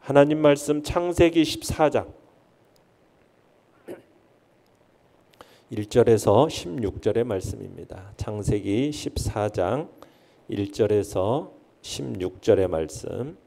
하나님 말씀 창세기 14장 1절에서 16절의 말씀입니다. 창세기 14장 1절에서 16절의 말씀,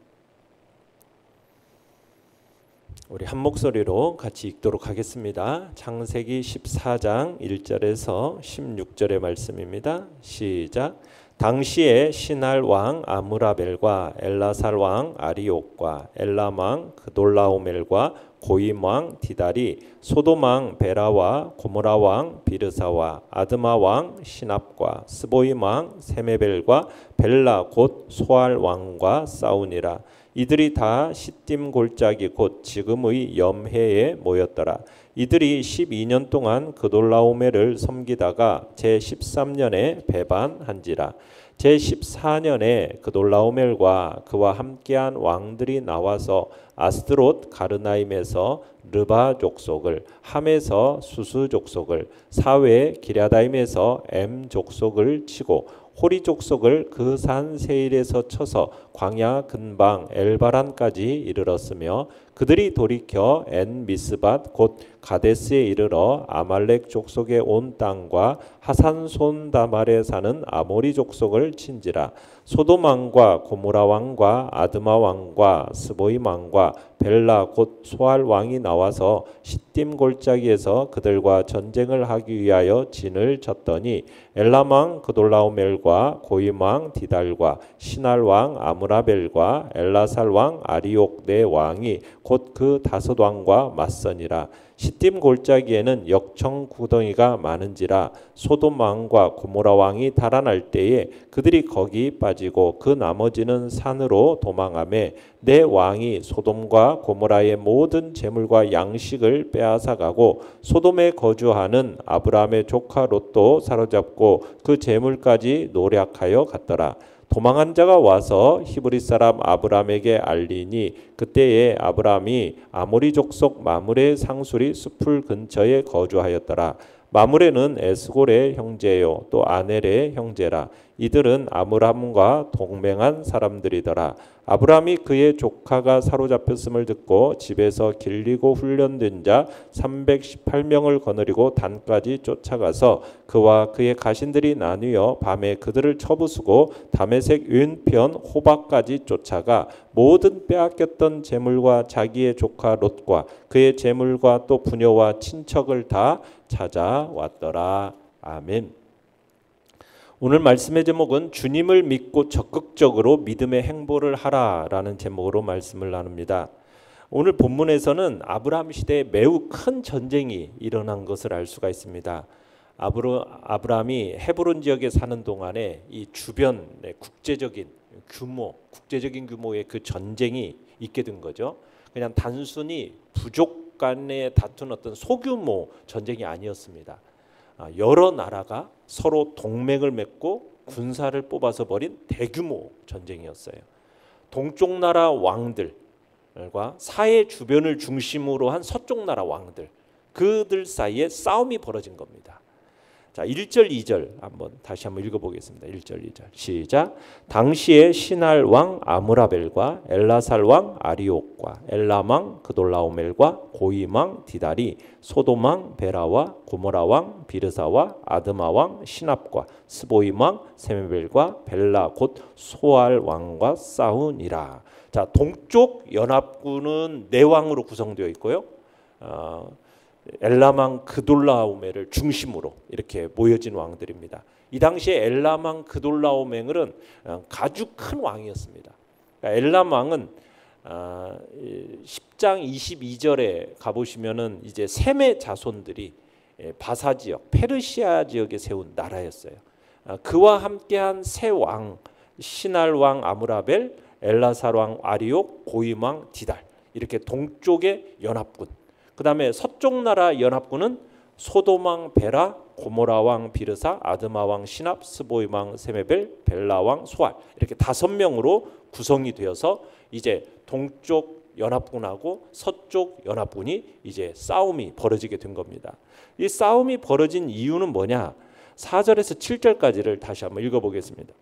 우리 한 목소리로 같이 읽도록 하겠습니다. 창세기 14장 1절에서 16절의 말씀입니다. 시작. 당시에 신할 왕 아므라벨과 엘라살 왕 아리옥과 엘람 왕 그돌라오멜과 고임 왕 디달이 소돔 왕 베라와 고모라 왕 비르사와 아드마 왕 시납과 스보임 왕 세메벨과 벨라 곧 소알 왕과 싸우니라. 이들이 다 시딤 골짜기 곧 지금의 염해에 모였더라. 이들이 12년 동안 그돌라오멜을 섬기다가 제13년에 배반한지라. 제14년에 그돌라오멜과 그와 함께한 왕들이 나와서 아스드롯 가르나임에서 르바 족속을, 함에서 수수 족속을, 사외 기랴다임에서 엠 족속을 치고 호리 족속을 그 산 세일에서 쳐서 광야 근방 엘바란까지 이르렀으며 그들이 돌이켜 엔 미스밧 곧 가데스에 이르러 아말렉 족속의 온 땅과 하산 손다말에 사는 아모리 족속을 친지라. 소돔 왕과 고모라 왕과 아드마 왕과 스보임 왕과 벨라 곧 소알 왕이 나와서 시딤 골짜기에서 그들과 전쟁을 하기 위하여 진을 쳤더니 엘람 왕 그돌라오멜과 고임 왕 디달과 신할 왕 아므라벨과 엘라살 왕 아리옥 네 왕이 곧 그 다섯 왕과 맞서니라. 시딤 골짜기에는 역청 구덩이가 많은지라. 소돔 왕과 고모라 왕이 달아날 때에 그들이 거기 빠지고 그 나머지는 산으로 도망하매 내 왕이 소돔과 고모라의 모든 재물과 양식을 빼앗아 가고 소돔에 거주하는 아브라함의 조카 롯도 사로잡고 그 재물까지 노략하여 갔더라. 도망한 자가 와서 히브리 사람 아브람에게 알리니 그때에 아브람이 아모리 족속 마므레 상수리 숲을 근처에 거주하였더라. 마므레는 에스골의 형제요 또 아넬의 형제라. 이들은 아므람과 동맹한 사람들이더라. 아브람이 그의 조카가 사로잡혔음을 듣고 집에서 길리고 훈련된 자 318명을 거느리고 단까지 쫓아가서 그와 그의 가신들이 나뉘어 밤에 그들을 쳐부수고 다메섹 왼편 호박까지 쫓아가 모든 빼앗겼던 재물과 자기의 조카 롯과 그의 재물과 또 부녀와 친척을 다 찾아왔더라. 아멘. 오늘 말씀의 제목은 주님을 믿고 적극적으로 믿음의 행보를 하라라는 제목으로 말씀을 나눕니다. 오늘 본문에서는 아브라함 시대에 매우 큰 전쟁이 일어난 것을 알 수가 있습니다. 아브라함이 헤브론 지역에 사는 동안에 이 주변의 국제적인 규모의 그 전쟁이 있게 된 거죠. 그냥 단순히 부족 간에 다툰 어떤 소규모 전쟁이 아니었습니다. 여러 나라가 서로 동맹을 맺고 군사를 뽑아서 벌인 대규모 전쟁이었어요. 동쪽 나라 왕들과 사해 주변을 중심으로 한 서쪽 나라 왕들, 그들 사이에 싸움이 벌어진 겁니다. 자, 1절 2절 다시 한번 읽어보겠습니다. 1절 2절 시작. 당시에 신할 왕 아므라벨과 엘라살 왕 아리옥과 엘람 왕 그돌라오멜과 고임 왕 디달이 소돔 왕 베라와 고모라 왕 비르사와 아드마 왕 시납과 스보임 왕 세메벨과 벨라 곧 소알 왕과 싸우니라. 자, 동쪽 연합군은 네 왕으로 구성되어 있고요. 엘람 왕 그돌라오멜을 중심으로 이렇게 모여진 왕들입니다. 이 당시에 엘람 왕 그돌라오멜은 아주 큰 왕이었습니다. 엘람 왕은 10장 22절에 가보시면은 이제 셈의 자손들이 바사 지역, 페르시아 지역에 세운 나라였어요. 그와 함께한 세 왕, 신할 왕 아므라벨, 엘라살 왕 아리옥, 고임 왕 디달, 이렇게 동쪽의 연합군. 그 다음에 서쪽 나라 연합군은 소돔 왕 베라, 고모라 왕 비르사, 아드마 왕 시납, 스보임 왕 세메벨, 벨라 왕 소알, 이렇게 5명으로 구성이 되어서 이제 동쪽 연합군하고 서쪽 연합군이 이제 싸움이 벌어지게 된 겁니다. 이 싸움이 벌어진 이유는 뭐냐? 4절에서 7절까지를 다시 한번 읽어보겠습니다.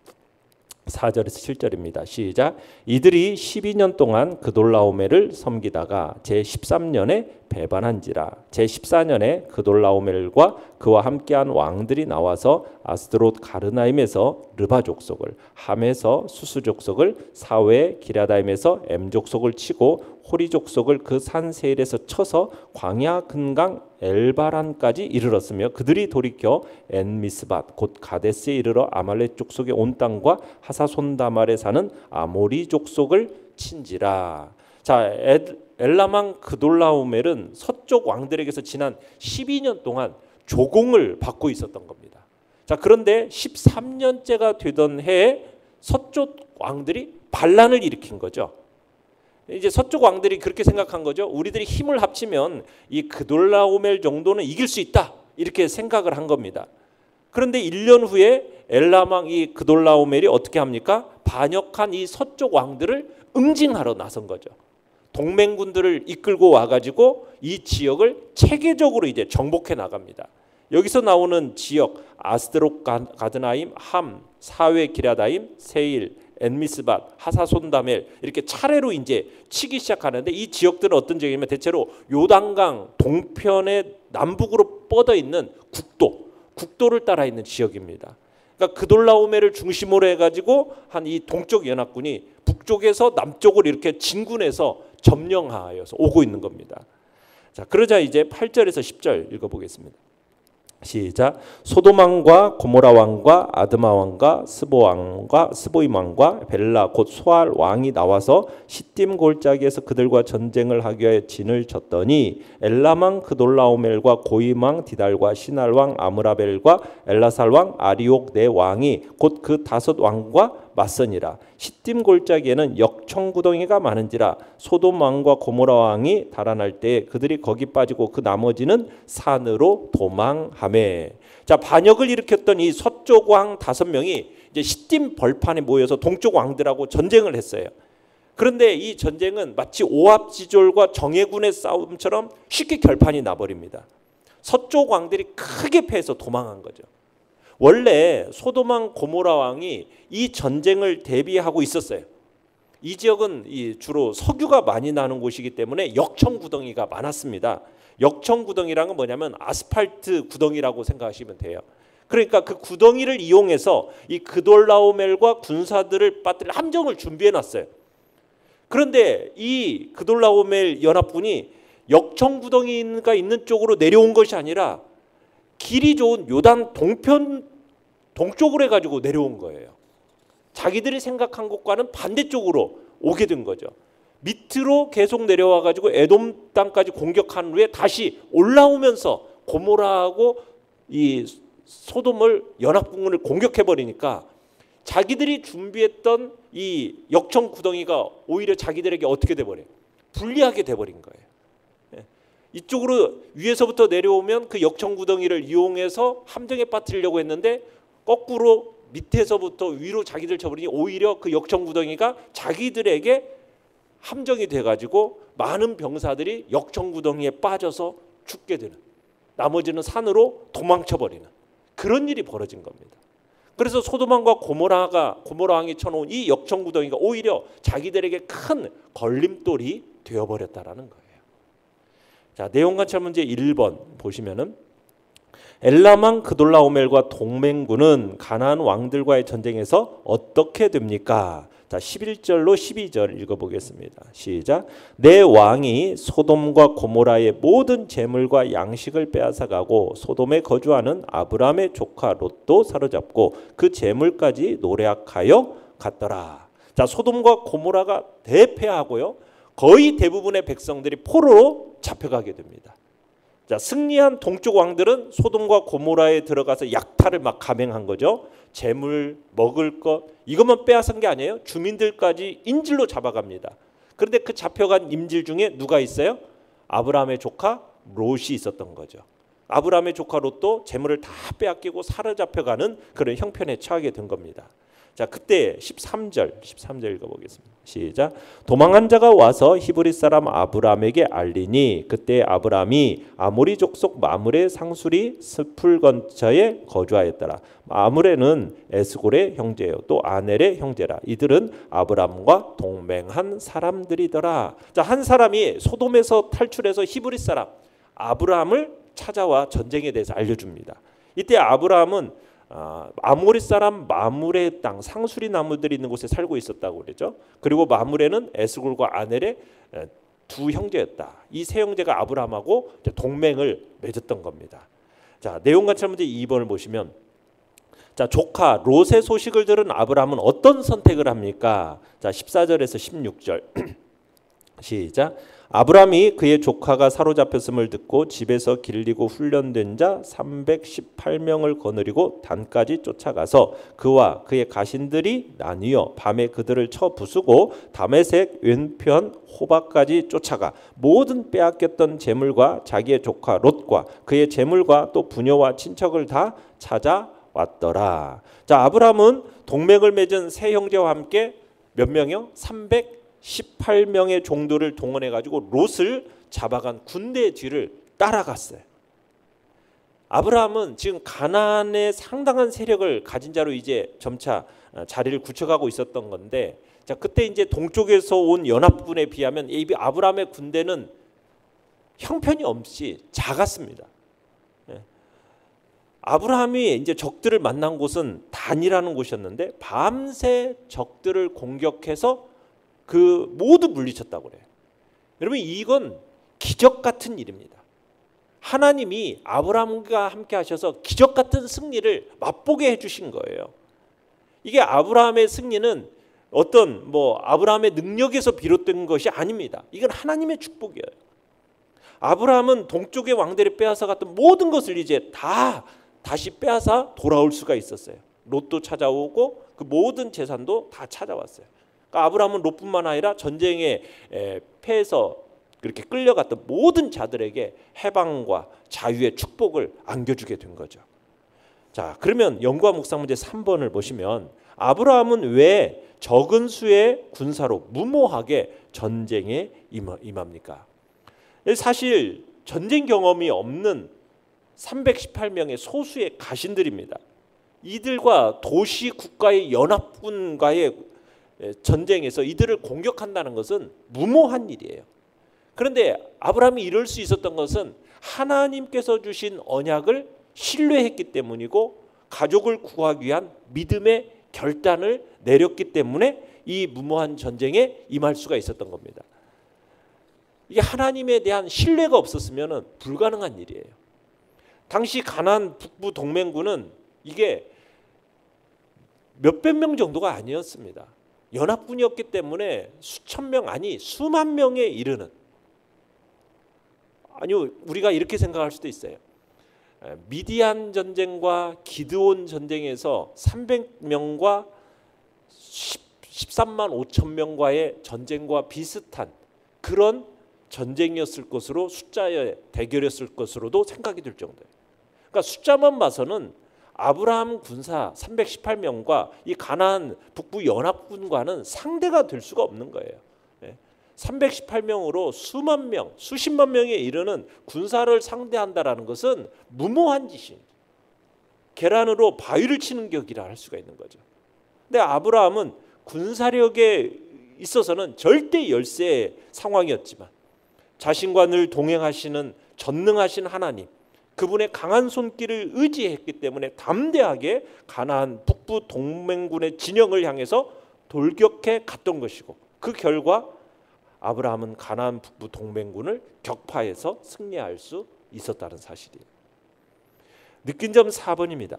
4절에서 7절입니다. 시작. 이들이 12년 동안 그돌라오멜을 섬기다가 제13년에 배반한지라. 제14년에 그돌라오멜과 그와 함께한 왕들이 나와서 아스드롯 가르나임에서 르바 족속을, 함에서 수수 족속을, 사웨 기랴다임에서 엠 족속을 치고 호리 족속을 그 산 세일에서 쳐서 광야 근강 엘바란까지 이르렀으며 그들이 돌이켜 엔미스밧 곧 가데스에 이르러 아말렉 족속의 온 땅과 하사손다말에 사는 아모리 족속을 친지라. 자, 엘라망 그돌라오멜은 서쪽 왕들에게서 지난 12년 동안 조공을 받고 있었던 겁니다. 자, 그런데 13년째가 되던 해에 서쪽 왕들이 반란을 일으킨 거죠. 이제 서쪽 왕들이 그렇게 생각한 거죠. 우리들이 힘을 합치면 이 그돌라오멜 정도는 이길 수 있다, 이렇게 생각을 한 겁니다. 그런데 1년 후에 엘라망 이 그돌라오멜이 어떻게 합니까? 반역한 이 서쪽 왕들을 응징하러 나선 거죠. 동맹군들을 이끌고 와가지고 이 지역을 체계적으로 이제 정복해 나갑니다. 여기서 나오는 지역 아스드롯 가드나임, 함, 사웨 기랴다임, 세일, 엔미스밧, 하사손다멜 이렇게 차례로 이제 치기 시작하는데 이 지역들은 어떤 지역이냐면 대체로 요단강 동편의 남북으로 뻗어 있는 국도를 따라 있는 지역입니다. 그러니까 그돌라오멜을 중심으로 해가지고 한 이 동쪽 연합군이 북쪽에서 남쪽을 이렇게 진군해서 점령하여서 오고 있는 겁니다. 자, 그러자 이제 8절에서 10절 읽어보겠습니다. 시작. 소돔 왕과 고모라 왕과 아드마 왕과 스보 왕과 스보임 왕과 벨라 곧 소알 왕이 나와서 시딤 골짜기에서 그들과 전쟁을 하기 위하여 진을 쳤더니 엘라망 그돌라오멜과 고임 왕 디달과 시날 왕 아므라벨과 엘라살 왕 아리옥 네 왕이 곧 그 5 왕과 맞서니라. 시딤 골짜기에는 역청구덩이가 많은지라. 소돔 왕과 고모라 왕이 달아날 때 그들이 거기 빠지고 그 나머지는 산으로 도망하매. 자, 반역을 일으켰던 이 서쪽 왕 5명이 이제 시딤 벌판에 모여서 동쪽 왕들하고 전쟁을 했어요. 그런데 이 전쟁은 마치 오합지졸과 정예군의 싸움처럼 쉽게 결판이 나버립니다. 서쪽 왕들이 크게 패해서 도망한 거죠. 원래 소돔 왕 고모라 왕이 이 전쟁을 대비하고 있었어요. 이 지역은 주로 석유가 많이 나는 곳이기 때문에 역청구덩이가 많았습니다. 역청구덩이란 건 뭐냐면 아스팔트 구덩이라고 생각하시면 돼요. 그러니까 그 구덩이를 이용해서 이 그돌라오멜과 군사들을 빠뜨릴 함정을 준비해 놨어요. 그런데 이 그돌라오멜 연합군이 역청구덩이가 있는 쪽으로 내려온 것이 아니라 길이 좋은 요단 동쪽으로 해가지고 내려온 거예요. 자기들이 생각한 곳과는 반대쪽으로 오게 된 거죠. 밑으로 계속 내려와가지고 에돔 땅까지 공격한 후에 다시 올라오면서 고모라하고 이 소돔을 연합군을 공격해버리니까 자기들이 준비했던 이 역청 구덩이가 오히려 자기들에게 어떻게 돼버려요? 불리하게 돼버린 거예요. 이쪽으로 위에서부터 내려오면 그 역청구덩이를 이용해서 함정에 빠뜨리려고 했는데 거꾸로 밑에서부터 위로 자기들 쳐버리니 오히려 그 역청구덩이가 자기들에게 함정이 돼가지고 많은 병사들이 역청구덩이에 빠져서 죽게 되는, 나머지는 산으로 도망쳐버리는 그런 일이 벌어진 겁니다. 그래서 소돔왕과 고모라 왕이 쳐놓은 이 역청구덩이가 오히려 자기들에게 큰 걸림돌이 되어버렸다라는 거예요. 자, 내용 관찰 문제 1번 보시면은 엘라망 그돌라오멜과 동맹군은 가나안 왕들과의 전쟁에서 어떻게 됩니까? 자, 11절로 12절 읽어보겠습니다. 시작. 내 왕이 소돔과 고모라의 모든 재물과 양식을 빼앗아가고 소돔에 거주하는 아브람의 조카 롯도 사로잡고 그 재물까지 노략하여 갔더라. 자, 소돔과 고모라가 대패하고요. 거의 대부분의 백성들이 포로로 잡혀가게 됩니다. 자, 승리한 동쪽 왕들은 소돔과 고모라에 들어가서 약탈을 막 감행한 거죠. 재물, 먹을 것 이것만 빼앗은 게 아니에요. 주민들까지 인질로 잡아갑니다. 그런데 그 잡혀간 임질 중에 누가 있어요? 아브라함의 조카 롯이 있었던 거죠. 아브라함의 조카 롯도 재물을 다 빼앗기고 사로잡혀가는 그런 형편에 처하게 된 겁니다. 자, 자, 그때 13절 읽어보겠습니다. 시작. 도망한 자가 와서 히브리 사람 아브람에게 알리니 그때 아브람이 아모리 족속 마므레 상수리 스풀 근처에 거주하였더라. 마므레는 에스골의 형제요 또 아넬의 형제라. 이들은 아브람과 동맹한 사람들이더라. 자, 한 사람이 소돔에서 탈출해서 히브리 사람 아브람을 찾아와 전쟁에 대해서 알려줍니다. 이때 아브람은 아모리 사람 마므레 땅 상수리 나무들이 있는 곳에 살고 있었다고 그러죠. 그리고 마므레는 에스골과 아넬의 두 형제였다. 이 세 형제가 아브람하고 동맹을 맺었던 겁니다. 자, 내용 관찰 문제 2번을 보시면, 자, 조카 롯의 소식을 들은 아브람은 어떤 선택을 합니까? 자, 14절에서 16절 시작. 아브람이 그의 조카가 사로잡혔음을 듣고 집에서 길리고 훈련된 자 318명을 거느리고 단까지 쫓아가서 그와 그의 가신들이 나뉘어 밤에 그들을 쳐 부수고 다메섹 왼편 호박까지 쫓아가 모든 빼앗겼던 재물과 자기의 조카 롯과 그의 재물과 또 부녀와 친척을 다 찾아왔더라. 자, 아브람은 동맹을 맺은 세 형제와 함께 몇 명이요? 318명의 종들을 동원해 가지고 롯을 잡아간 군대의 뒤를 따라갔어요. 아브라함은 지금 가나안의 상당한 세력을 가진 자로 이제 점차 자리를 굳혀가고 있었던 건데, 자, 그때 이제 동쪽에서 온 연합군에 비하면 이 아브라함의 군대는 형편이 없이 작았습니다. 아브라함이 이제 적들을 만난 곳은 단이라는 곳이었는데 밤새 적들을 공격해서 그 모두 물리쳤다고 그래요. 여러분, 이건 기적 같은 일입니다. 하나님이 아브라함과 함께 하셔서 기적 같은 승리를 맛보게 해주신 거예요. 이게 아브라함의 승리는 어떤 아브라함의 능력에서 비롯된 것이 아닙니다. 이건 하나님의 축복이에요. 아브라함은 동쪽의 왕들이 빼앗아갔던 모든 것을 이제 다시 빼앗아 돌아올 수가 있었어요. 롯도 찾아오고 그 모든 재산도 다 찾아왔어요. 그러니까 아브라함은 롯뿐만 아니라 전쟁에 패해서 그렇게 끌려갔던 모든 자들에게 해방과 자유의 축복을 안겨주게 된 거죠. 자, 그러면 연구와 묵상 문제 3번을 보시면 아브라함은 왜 적은 수의 군사로 무모하게 전쟁에 임합니까? 사실 전쟁 경험이 없는 318명의 소수의 가신들입니다. 이들과 도시 국가의 연합군과의 전쟁에서 이들을 공격한다는 것은 무모한 일이에요. 그런데 아브라함이 이럴 수 있었던 것은 하나님께서 주신 언약을 신뢰했기 때문이고 가족을 구하기 위한 믿음의 결단을 내렸기 때문에 이 무모한 전쟁에 임할 수가 있었던 겁니다. 이게 하나님에 대한 신뢰가 없었으면 불가능한 일이에요. 당시 가나안 북부 동맹군은 이게 몇백 명 정도가 아니었습니다. 연합군이었기 때문에 수천 명 아니 수만 명에 이르는, 아니요, 우리가 이렇게 생각할 수도 있어요. 미디안 전쟁과 기드온 전쟁에서 300명과 13만 5천 명과의 전쟁과 비슷한 그런 전쟁이었을 것으로, 숫자의 대결이었을 것으로도 생각이 들 정도예요. 그러니까 숫자만 봐서는 아브라함 군사 318명과 이 가나안 북부 연합군과는 상대가 될 수가 없는 거예요. 318명으로 수만 명, 수십만 명에 이르는 군사를 상대한다라는 것은 무모한 짓이, 계란으로 바위를 치는 격이라 할 수가 있는 거죠. 근데 아브라함은 군사력에 있어서는 절대 열세의 상황이었지만 자신과 늘 동행하시는 전능하신 하나님, 그분의 강한 손길을 의지했기 때문에 담대하게 가나안 북부 동맹군의 진영을 향해서 돌격해 갔던 것이고, 그 결과 아브라함은 가나안 북부 동맹군을 격파해서 승리할 수 있었다는 사실이에요. 느낀 점 4번입니다.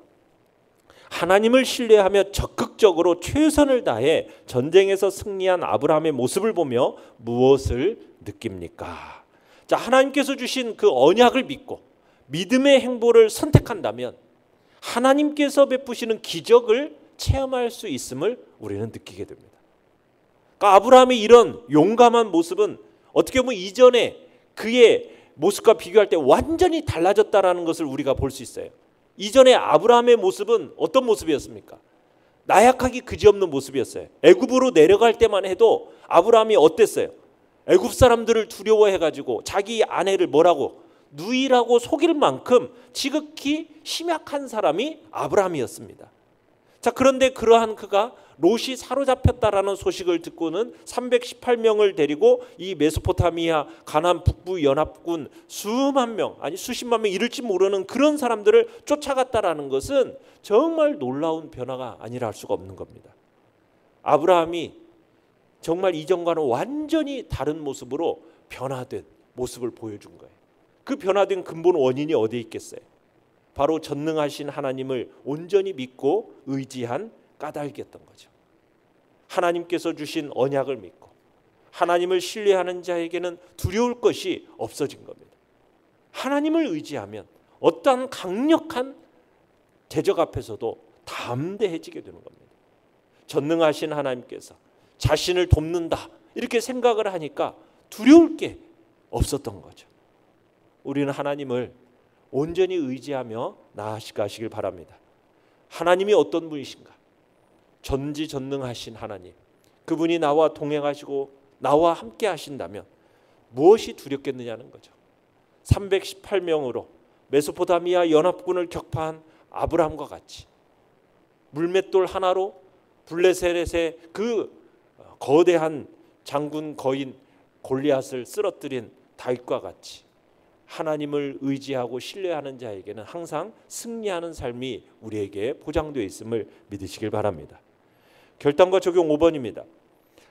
하나님을 신뢰하며 적극적으로 최선을 다해 전쟁에서 승리한 아브라함의 모습을 보며 무엇을 느낍니까? 자, 하나님께서 주신 그 언약을 믿고 믿음의 행보를 선택한다면 하나님께서 베푸시는 기적을 체험할 수 있음을 우리는 느끼게 됩니다. 그러니까 아브라함의 이런 용감한 모습은 어떻게 보면 이전에 그의 모습과 비교할 때 완전히 달라졌다라는 것을 우리가 볼 수 있어요. 이전에 아브라함의 모습은 어떤 모습이었습니까? 나약하기 그지없는 모습이었어요. 애굽으로 내려갈 때만 해도 아브라함이 어땠어요? 애굽 사람들을 두려워해가지고 자기 아내를 뭐라고? 누이라고 속일 만큼 지극히 심약한 사람이 아브라함이었습니다. 자, 그런데 그러한 그가 롯이 사로잡혔다라는 소식을 듣고는 318명을 데리고 이 메소포타미아 가나안 북부 연합군 수만 명, 아니 수십만 명 이를지 모르는 그런 사람들을 쫓아갔다라는 것은 정말 놀라운 변화가 아니라 할 수가 없는 겁니다. 아브라함이 정말 이전과는 완전히 다른 모습으로 변화된 모습을 보여준 거예요. 그 변화된 근본 원인이 어디에 있겠어요? 바로 전능하신 하나님을 온전히 믿고 의지한 까닭이었던 거죠. 하나님께서 주신 언약을 믿고 하나님을 신뢰하는 자에게는 두려울 것이 없어진 겁니다. 하나님을 의지하면 어떠한 강력한 대적 앞에서도 담대해지게 되는 겁니다. 전능하신 하나님께서 자신을 돕는다 이렇게 생각을 하니까 두려울 게 없었던 거죠. 우리는 하나님을 온전히 의지하며 나아가시길 바랍니다. 하나님이 어떤 분이신가? 전지전능하신 하나님, 그분이 나와 동행하시고 나와 함께 하신다면 무엇이 두렵겠느냐는 거죠. 318명으로 메소포타미아 연합군을 격파한 아브라함과 같이 물맷돌 하나로 블레셋의 그 거대한 장군 거인 골리앗을 쓰러뜨린 다윗과 같이 하나님을 의지하고 신뢰하는 자에게는 항상 승리하는 삶이 우리에게 보장되어 있음을 믿으시길 바랍니다. 결단과 적용 5번입니다.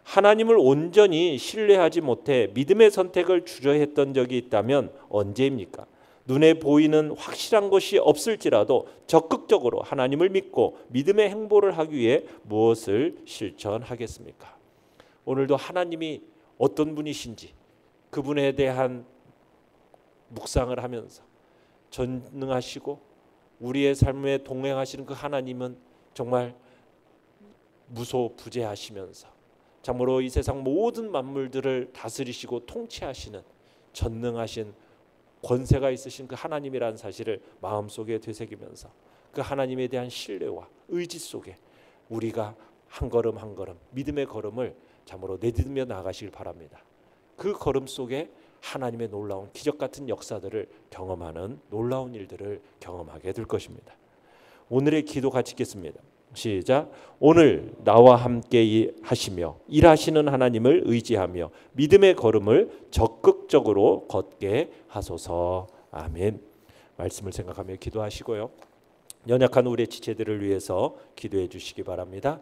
하나님을 온전히 신뢰하지 못해 믿음의 선택을 주저했던 적이 있다면 언제입니까? 눈에 보이는 확실한 것이 없을지라도 적극적으로 하나님을 믿고 믿음의 행보를 하기 위해 무엇을 실천하겠습니까? 오늘도 하나님이 어떤 분이신지 그분에 대한 묵상을 하면서 전능하시고 우리의 삶에 동행하시는 그 하나님은 정말 무소부재하시면서 참으로 이 세상 모든 만물들을 다스리시고 통치하시는 전능하신 권세가 있으신 그 하나님이라는 사실을 마음속에 되새기면서 그 하나님에 대한 신뢰와 의지 속에 우리가 한 걸음 한 걸음 믿음의 걸음을 참으로 내딛으며 나아가시길 바랍니다. 그 걸음 속에 하나님의 놀라운 기적 같은 역사들을 경험하는 놀라운 일들을 경험하게 될 것입니다. 오늘의 기도 같이 읽겠습니다. 시작. 오늘 나와 함께 하시며 일하시는 하나님을 의지하며 믿음의 걸음을 적극적으로 걷게 하소서. 아멘. 말씀을 생각하며 기도하시고요. 연약한 우리의 지체들을 위해서 기도해 주시기 바랍니다.